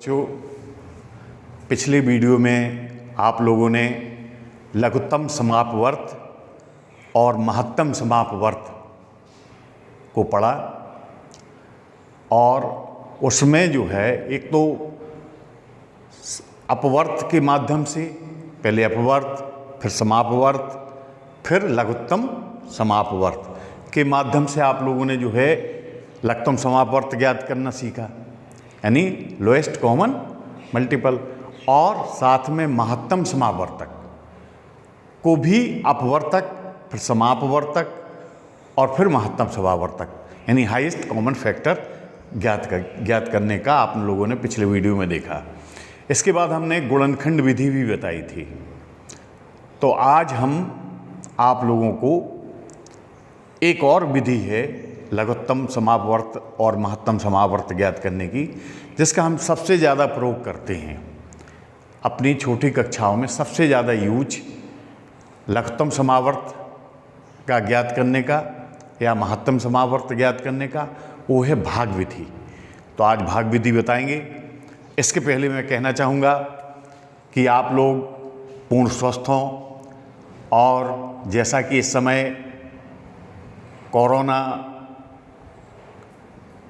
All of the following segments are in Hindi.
जो पिछले वीडियो में आप लोगों ने लघुत्तम समापवर्त और महत्तम समापवर्त को पढ़ा और उसमें जो है एक तो अपवर्त के माध्यम से पहले अपवर्त, फिर समापवर्त, फिर लघुत्तम समापवर्त के माध्यम से आप लोगों ने जो है लघुत्तम समापवर्त ज्ञात करना सीखा, यानी लोएस्ट कॉमन मल्टीपल, और साथ में महत्तम समापवर्तक को भी अपवर्तक, फिर समापवर्तक और फिर महत्तम समापवर्तक यानी हाईएस्ट कॉमन फैक्टर ज्ञात करने का आप लोगों ने पिछले वीडियो में देखा। इसके बाद हमने गुणनखंड विधि भी बताई थी। तो आज हम आप लोगों को एक और विधि है लघुत्तम समापवर्त और महत्तम समापवर्त ज्ञात करने की, जिसका हम सबसे ज़्यादा प्रयोग करते हैं अपनी छोटी कक्षाओं में। सबसे ज़्यादा यूज लघुत्तम समापवर्त का ज्ञात करने का या महत्तम समापवर्त ज्ञात करने का, वो है भाग विधि। तो आज भाग विधि बताएंगे। इसके पहले मैं कहना चाहूँगा कि आप लोग पूर्ण स्वस्थ हों, और जैसा कि इस समय कोरोना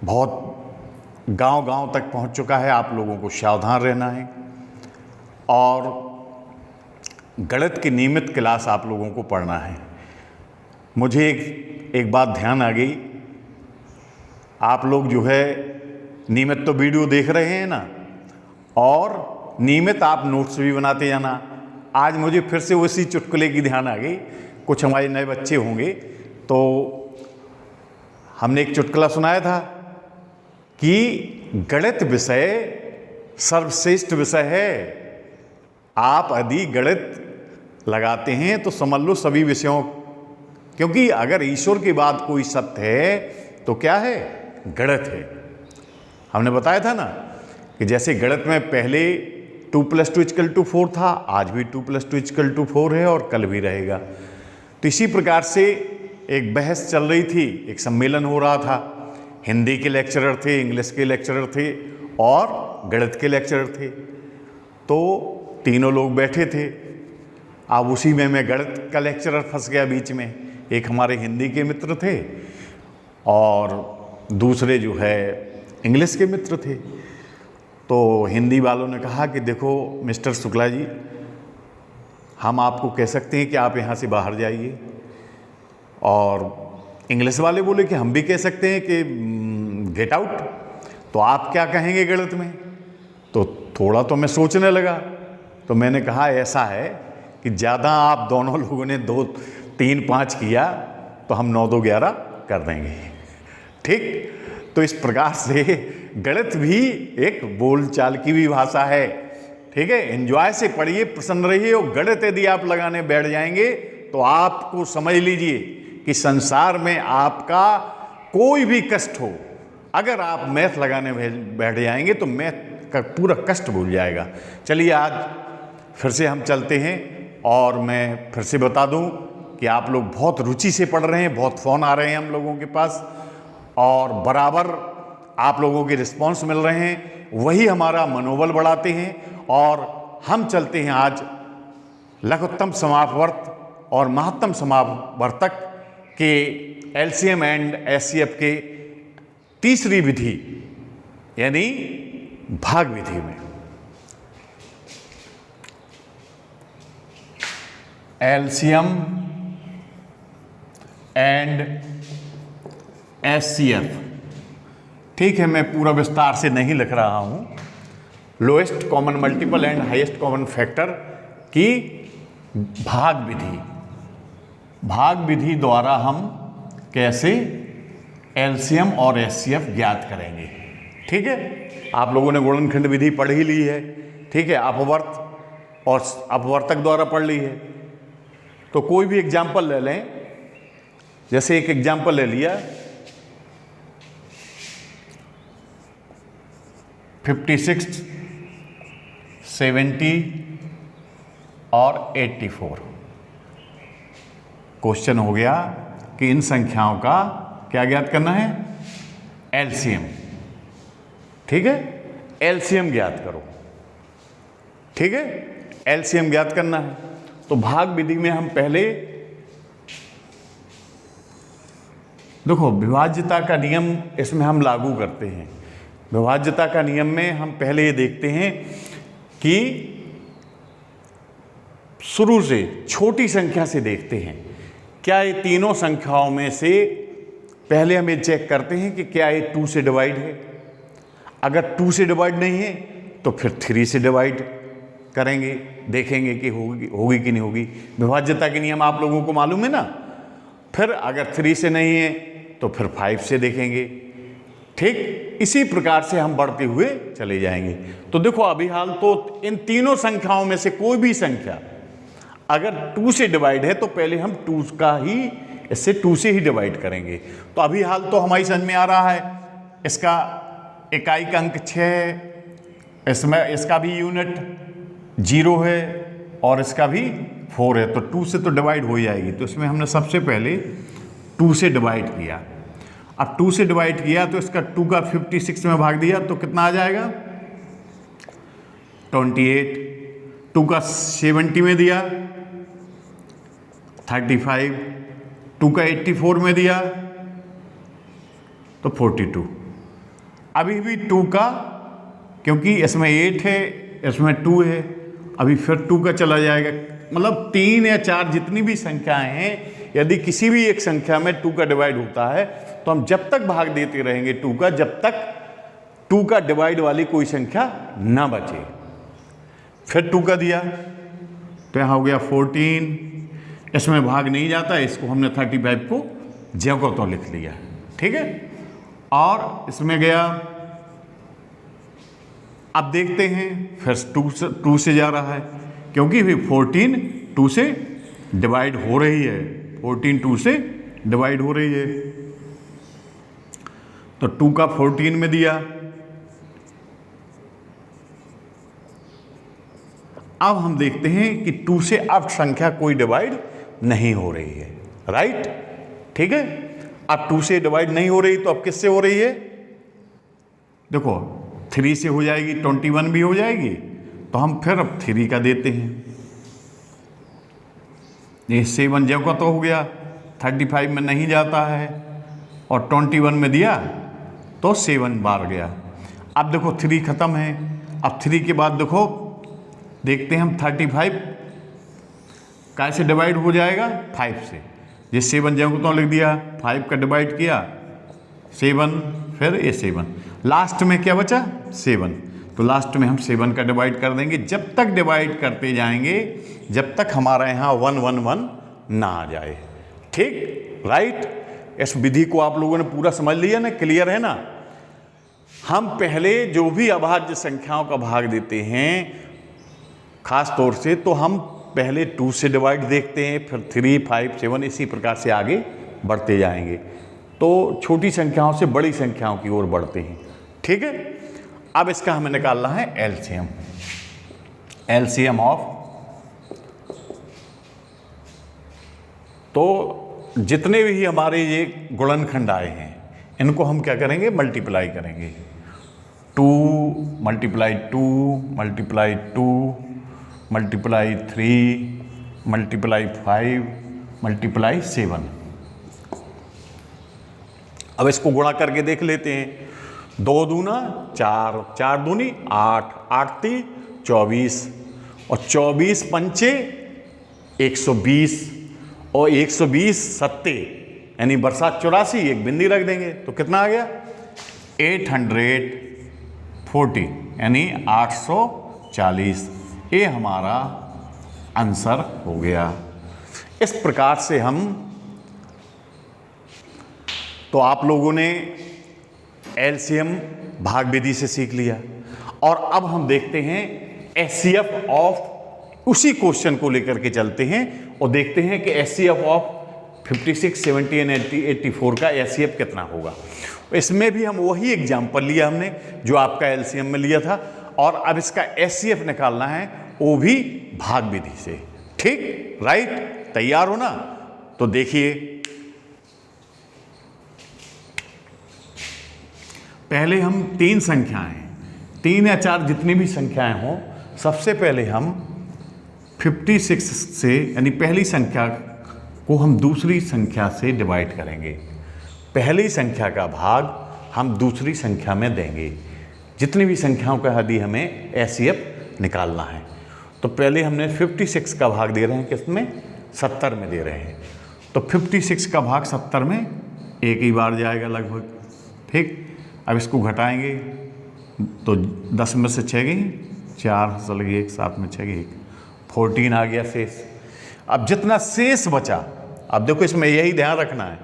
बहुत गांव-गांव तक पहुंच चुका है, आप लोगों को सावधान रहना है और गणित की नियमित क्लास आप लोगों को पढ़ना है। मुझे एक बात ध्यान आ गई, आप लोग जो है नियमित तो वीडियो देख रहे हैं ना, और नियमित आप नोट्स भी बनाते जाना। आज मुझे फिर से उसी चुटकुले की ध्यान आ गई। कुछ हमारे नए बच्चे होंगे तो हमने एक चुटकुला सुनाया था कि गणित विषय सर्वश्रेष्ठ विषय है। आप यदि गणित लगाते हैं तो समझ लो सभी विषयों, क्योंकि अगर ईश्वर की बात कोई सत्य है तो क्या है? गणित है। हमने बताया था ना कि जैसे गणित में पहले 2 + 2 = 4 था, आज भी 2 + 2 = 4 है और कल भी रहेगा। तो इसी प्रकार से एक बहस चल रही थी, एक सम्मेलन हो रहा था। हिंदी के लेक्चरर थे, इंग्लिश के लेक्चरर थे और गणित के लेक्चरर थे। तो तीनों लोग बैठे थे। अब उसी में मैं गणित का लेक्चरर फंस गया बीच में। एक हमारे हिंदी के मित्र थे और दूसरे जो है इंग्लिश के मित्र थे। तो हिंदी वालों ने कहा कि देखो मिस्टर शुक्ला जी, हम आपको कह सकते हैं कि आप यहाँ से बाहर जाइए, और इंग्लिश वाले बोले कि हम भी कह सकते हैं कि गेट आउट। तो आप क्या कहेंगे गणित में? तो थोड़ा तो मैं सोचने लगा। तो मैंने कहा ऐसा है कि ज़्यादा आप दोनों लोगों ने 2, 3, 5 किया तो हम 9, 2, 11 कर देंगे, ठीक? तो इस प्रकार से गणित भी एक बोलचाल की भी भाषा है, ठीक है? एंजॉय से पढ़िए, प्रसन्न रहिए। और गणित यदि आप लगाने बैठ जाएंगे तो आपको समझ लीजिए कि संसार में आपका कोई भी कष्ट हो, अगर आप मैथ लगाने बैठ जाएंगे तो मैथ का पूरा कष्ट भूल जाएगा। चलिए आज फिर से हम चलते हैं, और मैं फिर से बता दूं कि आप लोग बहुत रुचि से पढ़ रहे हैं, बहुत फ़ोन आ रहे हैं हम लोगों के पास और बराबर आप लोगों के रिस्पांस मिल रहे हैं, वही हमारा मनोबल बढ़ाते हैं। और हम चलते हैं आज लघुत्तम समापवर्त और महत्तम समापवर्तक के एलसीएम एंड एचसीएफ के तीसरी विधि यानी भाग विधि में। एलसीएम एंड एचसीएफ, ठीक है, मैं पूरा विस्तार से नहीं लिख रहा हूँ। Lowest common multiple and highest common factor की भाग विधि। भाग विधि द्वारा हम कैसे एलसीएम और एचसीएफ ज्ञात करेंगे, ठीक है? आप लोगों ने गुणनखंड विधि पढ़ ही ली है, ठीक है? अपवर्त और अपवर्तक द्वारा पढ़ ली है। तो कोई भी एग्जाम्पल ले लें, जैसे एक एग्जाम्पल ले लिया 56, 70 और 84। क्वेश्चन हो गया कि इन संख्याओं का क्या ज्ञात करना है? एलसीएम, ठीक है? एलसीएम ज्ञात करो। ठीक है, एलसीएम ज्ञात करना है। तो भाग विधि में हम पहले देखो विभाज्यता का नियम इसमें हम लागू करते हैं। विभाज्यता का नियम में हम पहले ये देखते हैं कि शुरू से छोटी संख्या से देखते हैं, क्या ये तीनों संख्याओं में से पहले हम ये चेक करते हैं कि क्या ये 2 से डिवाइड है। अगर 2 से डिवाइड नहीं है तो फिर 3 से डिवाइड करेंगे, देखेंगे कि होगी कि नहीं होगी। विभाज्यता के नियम आप लोगों को मालूम है ना। फिर अगर 3 से नहीं है तो फिर 5 से देखेंगे। ठीक, इसी प्रकार से हम बढ़ते हुए चले जाएंगे। तो देखो अभी हाल तो इन तीनों संख्याओं में से कोई भी संख्या अगर 2 से डिवाइड है तो पहले हम 2 का ही इससे 2 से ही डिवाइड करेंगे। तो अभी हाल तो हमारी समझ में आ रहा है, इसका इकाई का अंक 6 है, इसमें इसका भी यूनिट 0 है और इसका भी 4 है, तो 2 से तो डिवाइड हो जाएगी। तो इसमें हमने सबसे पहले 2 से डिवाइड किया। अब 2 से डिवाइड किया तो इसका 2 का 56 में भाग दिया तो कितना आ जाएगा 28। 2 का 70 में दिया 35। 2 का 84 में दिया तो 42। अभी भी 2 का, क्योंकि इसमें 8 है इसमें 2 है, अभी फिर 2 का चला जाएगा। मतलब 3 या 4 जितनी भी संख्याएं हैं, यदि किसी भी एक संख्या में 2 का डिवाइड होता है तो हम जब तक भाग देते रहेंगे 2 का, जब तक 2 का डिवाइड वाली कोई संख्या ना बचे। फिर 2 का दिया तो यहाँ हो गया 14। इसमें भाग नहीं जाता, इसको हमने 35 को जगह तो लिख लिया। ठीक है, और इसमें गया, अब देखते हैं फिर 2 से जा रहा है, क्योंकि भी 14 2 से डिवाइड हो रही है। 14 2 से डिवाइड हो रही है, तो 2 का 14 में दिया। अब हम देखते हैं कि 2 से अब संख्या कोई डिवाइड नहीं हो रही है। राइट, ठीक है। अब 2 से डिवाइड नहीं हो रही तो अब किससे हो रही है? देखो 3 से हो जाएगी, 21 भी हो जाएगी, तो हम फिर अब 3 का देते हैं। ये 7 जगह तो हो गया, 35 में नहीं जाता है, और 21 में दिया तो 7 बार गया। अब देखो 3 खत्म है। अब 3 के बाद देखो देखते हैं हम 35 कैसे डिवाइड हो जाएगा 5 से। ये 7 जगह तो लिख दिया, 5 का डिवाइड किया 7, फिर ये 7, लास्ट में क्या बचा 7, तो लास्ट में हम 7 का डिवाइड कर देंगे। जब तक डिवाइड करते जाएंगे जब तक हमारा यहाँ 1 1 1 ना आ जाए। ठीक, राइट। इस विधि को आप लोगों ने पूरा समझ लिया ना, क्लियर है ना। हम पहले जो भी अभाज्य संख्याओं का भाग देते हैं खास तौर से, तो हम पहले 2 से डिवाइड देखते हैं, फिर 3 5 7 इसी प्रकार से आगे बढ़ते जाएंगे। तो छोटी संख्याओं से बड़ी संख्याओं की ओर बढ़ते हैं। ठीक है, अब इसका हमें निकालना है एलसीएम। एलसीएम ऑफ, तो जितने भी हमारे ये गुणनखंड आए हैं इनको हम क्या करेंगे, मल्टीप्लाई करेंगे। 2 multiply 2 multiply 2 multiply 3 multiply 5 multiply 7। अब इसको गुणा करके देख लेते हैं। 2 दूना 4, 4 दूनी 8, 8 ती 24, और 24 पंचे 120, और 120 सत्ते यानी बरसात 84, एक बिंदी रख देंगे तो कितना आ गया 840 यानी 840। ये हमारा आंसर हो गया। इस प्रकार से हम, तो आप लोगों ने एलसीएम भाग विधि से सीख लिया, और अब हम देखते हैं एचसीएफ ऑफ उसी क्वेश्चन को लेकर के चलते हैं और देखते हैं कि एचसीएफ ऑफ 56, 70 एंड 84 का एचसीएफ कितना होगा। इसमें भी हम वही एग्जाम्पल लिया हमने जो आपका एलसीएम में लिया था, और अब इसका एचसीएफ निकालना है वो भी भाग विधि से। ठीक, राइट, तैयार हो ना? तो देखिए, पहले हम 3 3 या 4 जितनी भी संख्याएं हों, सबसे पहले हम 56 से यानी पहली संख्या को हम दूसरी संख्या से डिवाइड करेंगे। पहली संख्या का भाग हम दूसरी संख्या में देंगे। जितनी भी संख्याओं का यदि हमें एचसीएफ निकालना है, तो पहले हमने 56 का भाग दे रहे हैं, किसमें? 70 में दे रहे हैं। तो 56 का भाग 70 में एक ही बार जाएगा लगभग, ठीक। अब इसको घटाएंगे तो 10 में से 6 गई, 4 चल गई, 1 7 में 6 गई, 14 आ गया शेष। अब जितना शेष बचा, अब देखो इसमें यही ध्यान रखना है,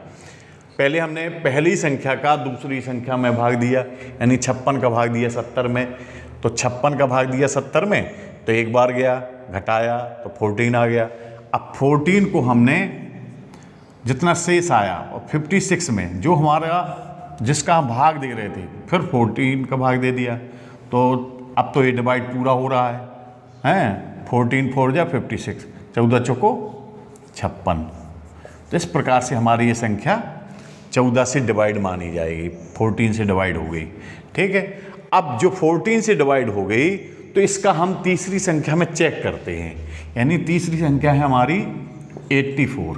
पहले हमने पहली संख्या का दूसरी संख्या में भाग दिया, यानी 56 का भाग दिया 70 में, तो 56 का भाग दिया 70 में, तो एक बार गया, घटाया तो 14 आ गया। अब 14 को हमने जितना शेष आया और 56 में जो हमारा जिसका हम भाग दे रहे थे, फिर 14 का भाग दे दिया, तो अब तो ये डिवाइड पूरा हो रहा है 14 4 जा 56, 14 चौको 56। तो इस प्रकार से हमारी ये संख्या 14 से डिवाइड मानी जाएगी, 14 से डिवाइड हो गई, ठीक है। अब जो 14 से डिवाइड हो गई, तो इसका हम तीसरी संख्या में चेक करते हैं, यानी तीसरी संख्या है हमारी 84।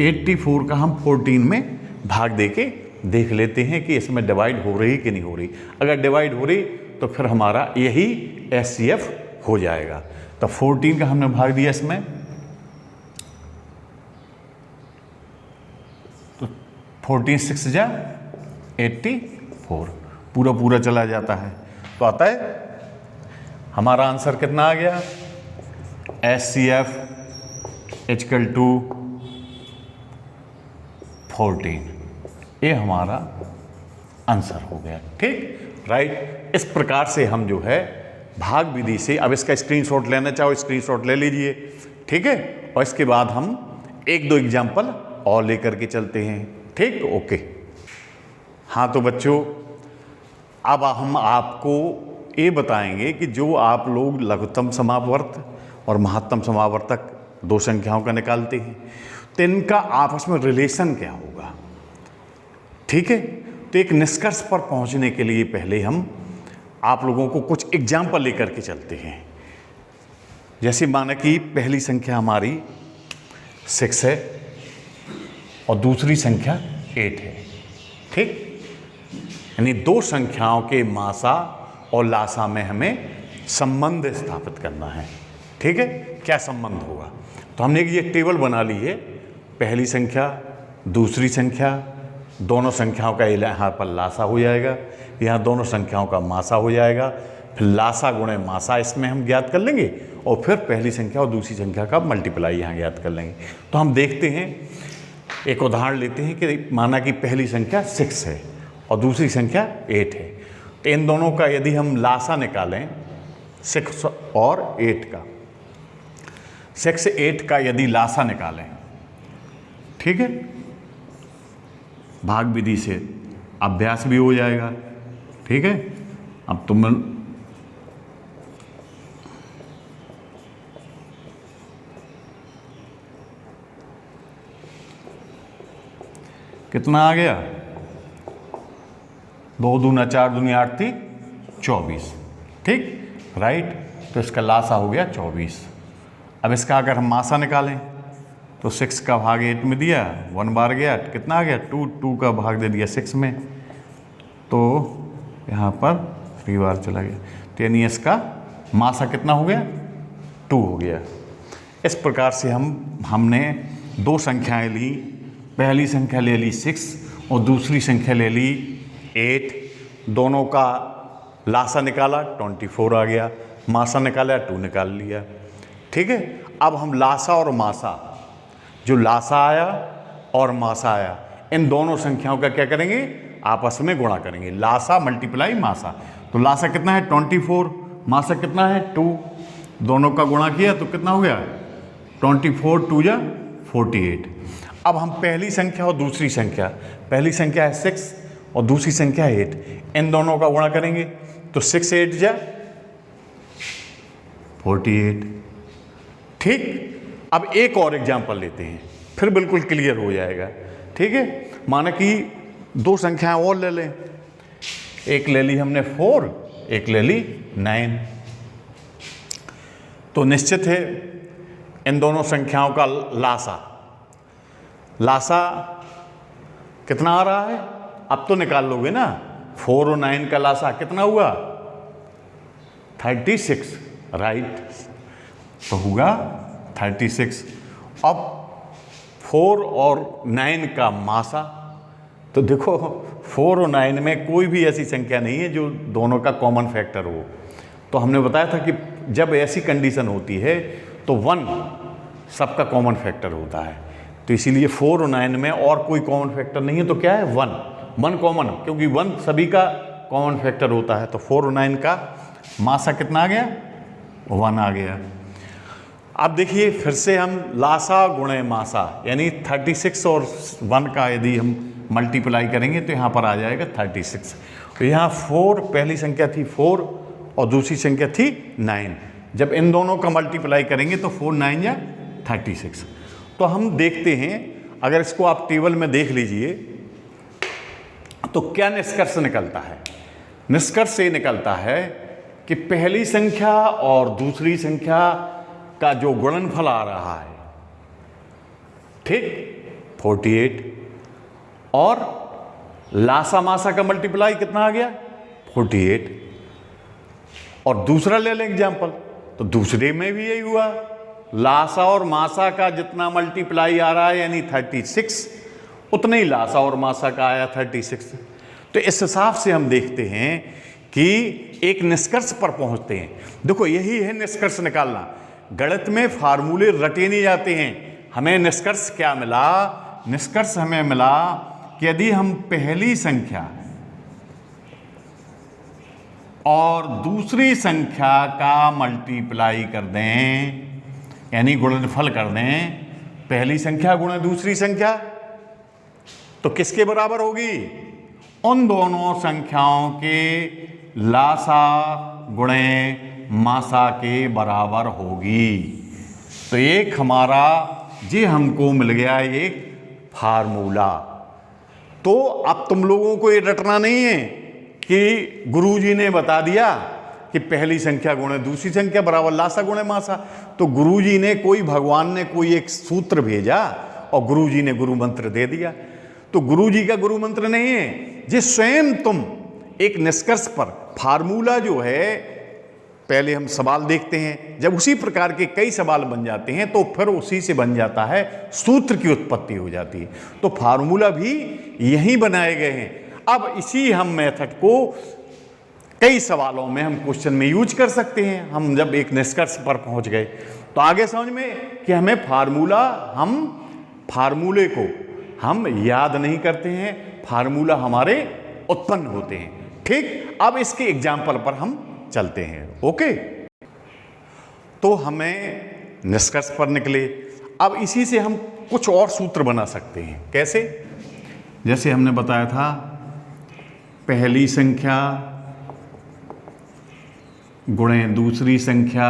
84 का हम 14 में भाग दे के देख लेते हैं कि इसमें डिवाइड हो रही कि नहीं हो रही। अगर डिवाइड हो रही तो फिर हमारा यही एचसीएफ हो जाएगा। तो 14 का हमने भाग दिया इसमें, तो 14 6 जा 84, पूरा पूरा चला जाता है। तो आता है हमारा आंसर कितना आ गया? HCF equal to 14। ये हमारा आंसर हो गया, ठीक, राइट। इस प्रकार से हम जो है भाग विधि से, अब इसका स्क्रीनशॉट लेना चाहो स्क्रीनशॉट ले लीजिए, ठीक है। और इसके बाद हम 1-2 एग्जाम्पल और लेकर के चलते हैं, ठीक, ओके। हाँ तो बच्चों, अब हम आपको ये बताएंगे कि जो आप लोग लघुत्तम समापवर्त और महत्तम समावर्तक 2 संख्याओं का निकालते हैं, तो इनका आपस में रिलेशन क्या होगा, ठीक है। तो एक निष्कर्ष पर पहुंचने के लिए पहले हम आप लोगों को कुछ एग्जाम्पल लेकर के चलते हैं। जैसे माना कि पहली संख्या हमारी 6 है और दूसरी संख्या 8 है, ठीक। यानी 2 संख्याओं के मासा और लासा में हमें संबंध स्थापित करना है, ठीक है। क्या संबंध होगा? तो हमने ये टेबल बना ली है, पहली संख्या दूसरी संख्या, दोनों संख्याओं का यहाँ पर लासा हो जाएगा, यहाँ दोनों संख्याओं का मासा हो जाएगा, फिर लासा गुणे मासा इसमें हम ज्ञात कर लेंगे, और फिर पहली संख्या और दूसरी संख्या का मल्टीप्लाई यहाँ ज्ञात कर लेंगे। तो हम देखते हैं, एक उदाहरण लेते हैं कि माना कि पहली संख्या 6 है और दूसरी संख्या 8 है। तो इन दोनों का यदि हम लासा निकालें 6 और 8 का, 6 8 का यदि लासा निकालें, ठीक है, भाग विधि से अभ्यास भी हो जाएगा, ठीक है। अब तुम कितना आ गया? 2 दूना 4 दूनी 8 थी 24, ठीक, राइट। तो इसका लासा हो गया 24। अब इसका अगर हम मासा निकालें तो 6 का भाग 8 में दिया, 1 बार गया, कितना आ गया? 2 का भाग दे दिया 6 में, तो यहाँ पर 3 बार चला गया, तो यानी इसका मासा कितना हो गया? 2 हो गया। इस प्रकार से हमने 2 संख्याएं ली, पहली संख्या ले ली 6 और दूसरी संख्या ले ली 8, दोनों का लासा निकाला 24 आ गया, मासा निकाला 2 निकाल लिया, ठीक है। अब हम लासा और मासा, जो लासा आया और मासा आया, इन दोनों संख्याओं का क्या करेंगे? आपस में गुणा करेंगे, लासा मल्टीप्लाई मासा। तो लासा कितना है? 24, मासा कितना है? 2, दोनों का गुणा किया तो कितना हो गया? 24 2 जा 48। अब हम पहली संख्या और दूसरी संख्या, पहली संख्या है 6 और दूसरी संख्या है 8, इन दोनों का गुणा करेंगे तो 6 8 जा 48, ठीक। अब एक और एग्जाम्पल लेते हैं, फिर बिल्कुल क्लियर हो जाएगा, ठीक है। माना कि 2 संख्याएं और ले लें, एक ले ली हमने 4 एक ले ली 9। तो निश्चित है इन दोनों संख्याओं का लासा कितना आ रहा है, अब तो निकाल लोगे ना। 4 और 9 का लासा कितना हुआ, 36, राइट। तो होगा 36। अब 4 और 9 का मासा, तो देखो 4 और 9 में कोई भी ऐसी संख्या नहीं है जो दोनों का कॉमन फैक्टर हो। तो हमने बताया था कि जब ऐसी कंडीशन होती है तो 1 सबका कॉमन फैक्टर होता है। तो इसीलिए 4 और 9 में और कोई कॉमन फैक्टर नहीं है, तो क्या है 1 कॉमन, क्योंकि 1 सभी का कॉमन फैक्टर होता है। तो 4 और 9 का मासा कितना आ गया, 1 आ गया। अब देखिए फिर से हम लासा गुणे मासा, यानी 36 और 1 का यदि हम मल्टीप्लाई करेंगे तो यहाँ पर आ जाएगा 36। तो यहाँ 4 पहली संख्या थी 4 और दूसरी संख्या थी 9। जब इन दोनों का मल्टीप्लाई करेंगे तो 4 9 या 36। तो हम देखते हैं, अगर इसको आप टेबल में देख लीजिए तो क्या निष्कर्ष निकलता है। निष्कर्ष ये निकलता है कि पहली संख्या और दूसरी संख्या का जो गुणनफल आ रहा है, ठीक, 48, और लासा मासा का मल्टीप्लाई कितना आ गया, 48। और दूसरा ले लें एग्जाम्पल, तो दूसरे में भी यही हुआ, लासा और मासा का जितना मल्टीप्लाई आ रहा है यानी 36, उतना ही लासा और मासा का आया 36। तो इस हिसाब से हम देखते हैं कि एक निष्कर्ष पर पहुंचते हैं। देखो यही है निष्कर्ष निकालना। गणित में फार्मूले रटे नहीं जाते हैं। हमें निष्कर्ष क्या मिला, निष्कर्ष हमें मिला कि यदि हम पहली संख्या और दूसरी संख्या का मल्टीप्लाई कर दें, यानी गुणनफल कर दें, पहली संख्या गुणे दूसरी संख्या, तो किसके बराबर होगी, उन दोनों संख्याओं के लासा गुणे मासा के बराबर होगी। तो एक हमारा ये हमको मिल गया एक फार्मूला। तो अब तुम लोगों को ये रटना नहीं है कि गुरुजी ने बता दिया कि पहली संख्या गुणे दूसरी संख्या बराबर लासा गुणे मासा। तो गुरुजी ने, कोई भगवान ने कोई एक सूत्र भेजा और गुरुजी ने गुरु मंत्र दे दिया। तो गुरुजी का गुरु मंत्र नहीं है, ये स्वयं तुम एक निष्कर्ष पर फार्मूला जो है, पहले हम सवाल देखते हैं, जब उसी प्रकार के कई सवाल बन जाते हैं तो फिर उसी से बन जाता है सूत्र की उत्पत्ति हो जाती है। तो फार्मूला भी यहीं बनाए गए हैं। अब इसी हम मेथड को कई सवालों में हम क्वेश्चन में यूज कर सकते हैं। हम जब एक निष्कर्ष पर पहुंच गए तो आगे समझ में कि हमें फार्मूले को हम याद नहीं करते हैं, फार्मूला हमारे उत्पन्न होते हैं। ठीक, अब इसके एग्जाम्पल पर हम चलते हैं। ओके, तो हमें निष्कर्ष पर निकले। अब इसी से हम कुछ और सूत्र बना सकते हैं। कैसे, जैसे हमने बताया था पहली संख्या गुणे दूसरी संख्या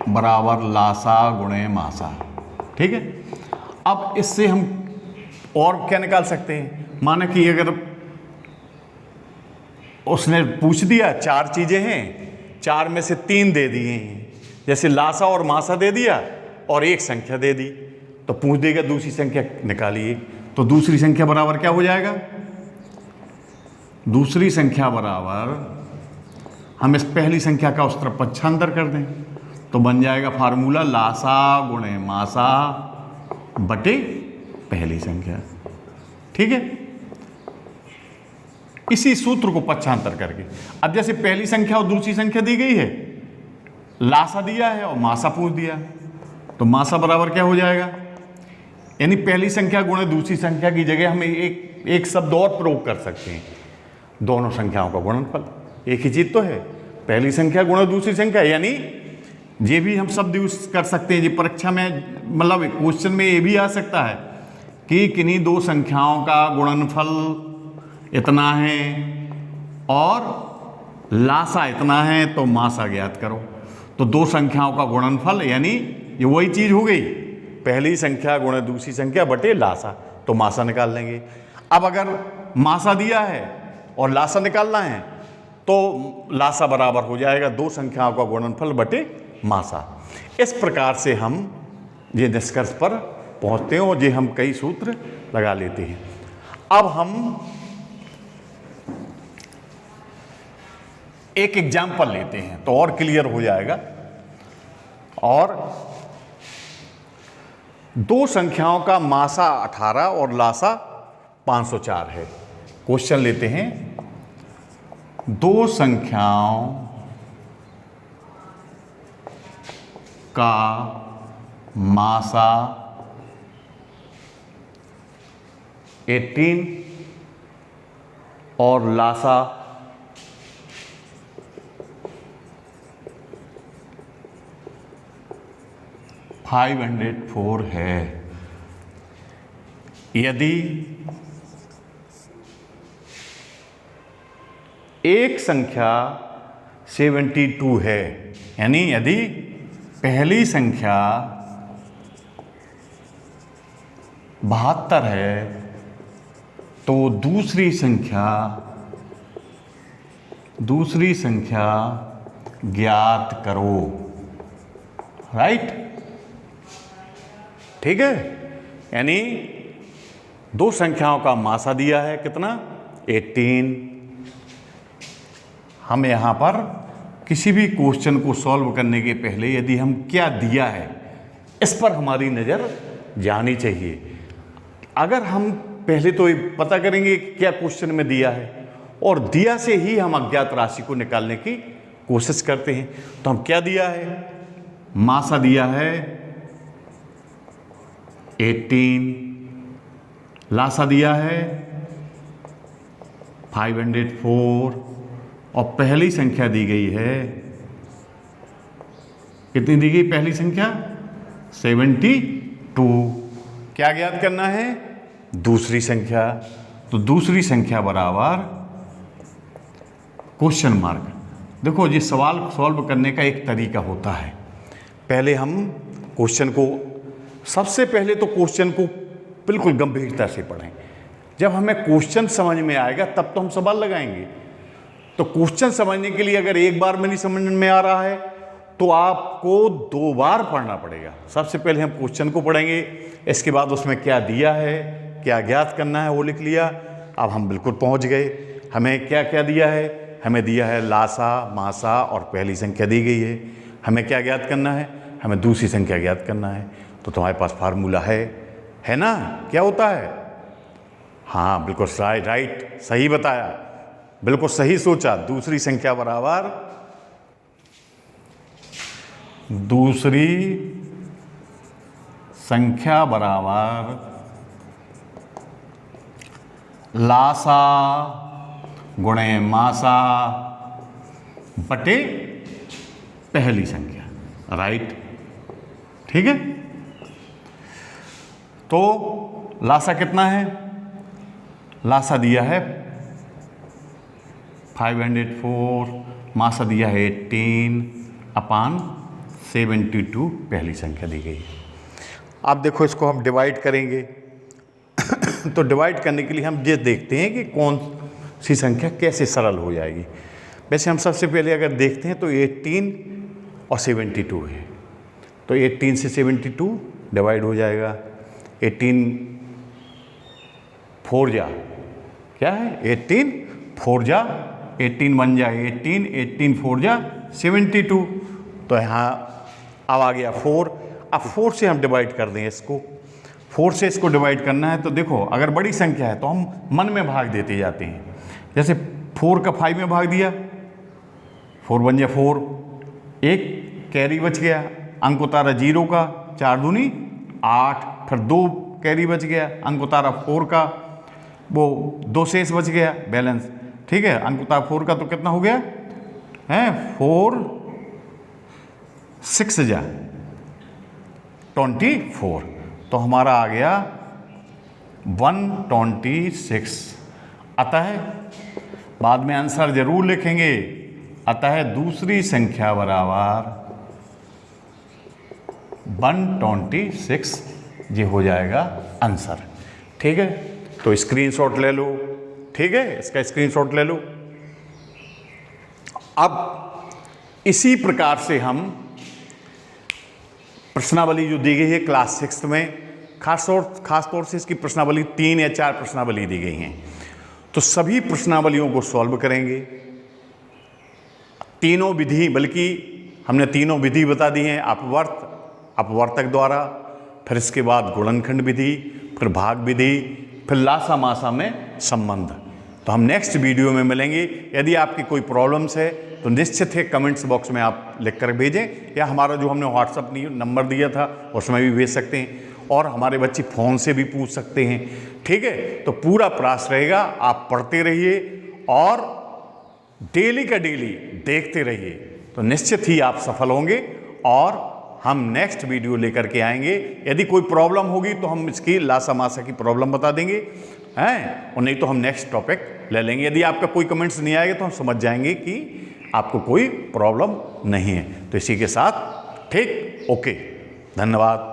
बराबर लासा गुणे मासा। ठीक है, अब इससे हम और क्या निकाल सकते हैं। माना कि अगर उसने पूछ दिया 4 चीजें हैं, 4 में से 3 दे दिए हैं, जैसे लासा और मासा दे दिया और एक संख्या दे दी, तो पूछ देगा दूसरी संख्या निकालिए। तो दूसरी संख्या बराबर क्या हो जाएगा, दूसरी संख्या बराबर, हम इस पहली संख्या का उस तरफ पक्षांतर कर दें तो बन जाएगा फार्मूला लासा गुणे मासा बटे पहली संख्या। ठीक है, इसी सूत्र को पक्षांतर करके। अब जैसे पहली संख्या और दूसरी संख्या दी गई है, लासा दिया है और मासा पूछ दिया, तो मासा बराबर क्या हो जाएगा, यानी पहली संख्या गुणे दूसरी संख्या की जगह हम एक शब्द और प्रयोग कर सकते हैं, दोनों संख्याओं का गुणनफल। एक ही चीज तो है, पहली संख्या गुणे दूसरी संख्या, यानी ये भी हम शब्द यूज कर सकते हैं। ये परीक्षा में, मतलब क्वेश्चन में ये भी आ सकता है कि किन्हीं दो संख्याओं का गुणनफल इतना है और लासा इतना है, तो मासा ज्ञात करो। तो दो संख्याओं का गुणनफल, यानी ये वही चीज हो गई, पहली संख्या गुणे दूसरी संख्या बटे लासा, तो मासा निकाल लेंगे। अब अगर मासा दिया है और लासा निकालना है तो लासा बराबर हो जाएगा दो संख्याओं का गुणनफल बटे मासा। इस प्रकार से हम ये निष्कर्ष पर पहुंचते हैं और ये हम कई सूत्र लगा लेते हैं। अब हम एक एग्जाम्पल लेते हैं तो और क्लियर हो जाएगा। और दो संख्याओं का मासा 18 और लासा 504 है। क्वेश्चन लेते हैं, दो संख्याओं का मासा 18 और लासा 504 है। यदि एक संख्या 72 है, यानी यदि पहली संख्या 72 है तो दूसरी संख्या ज्ञात करो। राइट, ठीक है। यानी दो संख्याओं का मासा दिया है कितना, 18। हम यहाँ पर किसी भी क्वेश्चन को सॉल्व करने के पहले यदि हम क्या दिया है इस पर हमारी नज़र जानी चाहिए। अगर हम पहले तो पता करेंगे क्या क्वेश्चन में दिया है और दिया से ही हम अज्ञात राशि को निकालने की कोशिश करते हैं। तो हम क्या दिया है, मासा दिया है 18, लासा दिया है 504 और पहली संख्या दी गई है, कितनी दी गई पहली संख्या, 72। क्या ज्ञात करना है, दूसरी संख्या। तो दूसरी संख्या बराबर क्वेश्चन मार्क। देखो ये सवाल सॉल्व करने का एक तरीका होता है। पहले हम क्वेश्चन को, सबसे पहले तो क्वेश्चन को बिल्कुल गंभीरता से पढ़ें। जब हमें क्वेश्चन समझ में आएगा तब तो हम सवाल लगाएंगे। तो क्वेश्चन समझने के लिए अगर एक बार में नहीं समझ में आ रहा है तो आपको 2 बार पढ़ना पड़ेगा। सबसे पहले हम क्वेश्चन को पढ़ेंगे, इसके बाद उसमें क्या दिया है, क्या ज्ञात करना है वो लिख लिया। अब हम बिल्कुल पहुंच गए। हमें क्या क्या दिया है, हमें दिया है लासा, मासा और पहली संख्या दी गई है। हमें क्या ज्ञात करना है, हमें दूसरी संख्या ज्ञात करना है। तो तुम्हारे पास फार्मूला है ना, क्या होता है, हाँ बिल्कुल राइट, सही बताया, बिल्कुल सही सोचा। दूसरी संख्या बराबर लासा गुणे मासा बटे पहली संख्या। राइट, ठीक है। तो लासा कितना है, लासा दिया है 504, मासा दिया है 18/72 पहली संख्या दी गई है। अब देखो इसको हम डिवाइड करेंगे। तो डिवाइड करने के लिए हम ये देखते हैं कि कौन सी संख्या कैसे सरल हो जाएगी। वैसे हम सबसे पहले अगर देखते हैं तो 18 और 72 है, तो 18 से 72 डिवाइड हो जाएगा। 18 4 जा क्या है, 18 4 जा 18 1 जा 18, 18 4 जा 72। तो यहाँ अब आ गया 4। अब 4 से हम डिवाइड कर दें इसको। 4 से इसको डिवाइड करना है तो देखो अगर बड़ी संख्या है तो हम मन में भाग देते जाते हैं। जैसे 4 का 5 में भाग दिया, 4 1 जा 4, एक कैरी बच गया, अंक उतारा 0 का, 4 दूनी 8, फिर 2 कैरी बच गया, अंक उतारा 4 का, वो 2 शेष बच गया बैलेंस। ठीक है, अंक उतारा 4 का तो कितना हो गया है, 4 6 जा 24। तो हमारा आ गया 126। अतः बाद में आंसर जरूर लिखेंगे। अतः दूसरी संख्या बराबर 126 ये हो जाएगा आंसर। ठीक है, तो स्क्रीनशॉट ले लो, ठीक है, इसका स्क्रीनशॉट ले लो। अब इसी प्रकार से हम प्रश्नावली जो दी गई है क्लास 6 में, खास तौर से इसकी प्रश्नावली 3 या 4 प्रश्नावली दी गई हैं, तो सभी प्रश्नावलियों को सॉल्व करेंगे। तीनों विधि, बल्कि हमने तीनों विधि बता दी हैं, अपवर्तक द्वारा, फिर इसके बाद गुणनखंड विधि, फिर भाग विधि, फिर लासा मासा में संबंध। तो हम नेक्स्ट वीडियो में मिलेंगे। यदि आपकी कोई प्रॉब्लम्स है तो निश्चित है कमेंट्स बॉक्स में आप लिख कर भेजें, या हमारा जो हमने व्हाट्सअप नंबर दिया था उसमें भी भेज सकते हैं, और हमारे बच्चे फ़ोन से भी पूछ सकते हैं, ठीक है। तो पूरा प्रयास रहेगा, आप पढ़ते रहिए और डेली का डेली देखते रहिए, तो निश्चित ही आप सफल होंगे। और हम नेक्स्ट वीडियो लेकर के आएंगे। यदि कोई प्रॉब्लम होगी तो हम इसकी लासा मासा की प्रॉब्लम बता देंगे, हैं, और नहीं तो हम नेक्स्ट टॉपिक ले लेंगे। यदि आपका कोई कमेंट्स नहीं आएगा तो हम समझ जाएंगे कि आपको कोई प्रॉब्लम नहीं है। तो इसी के साथ ठीक, ओके, धन्यवाद।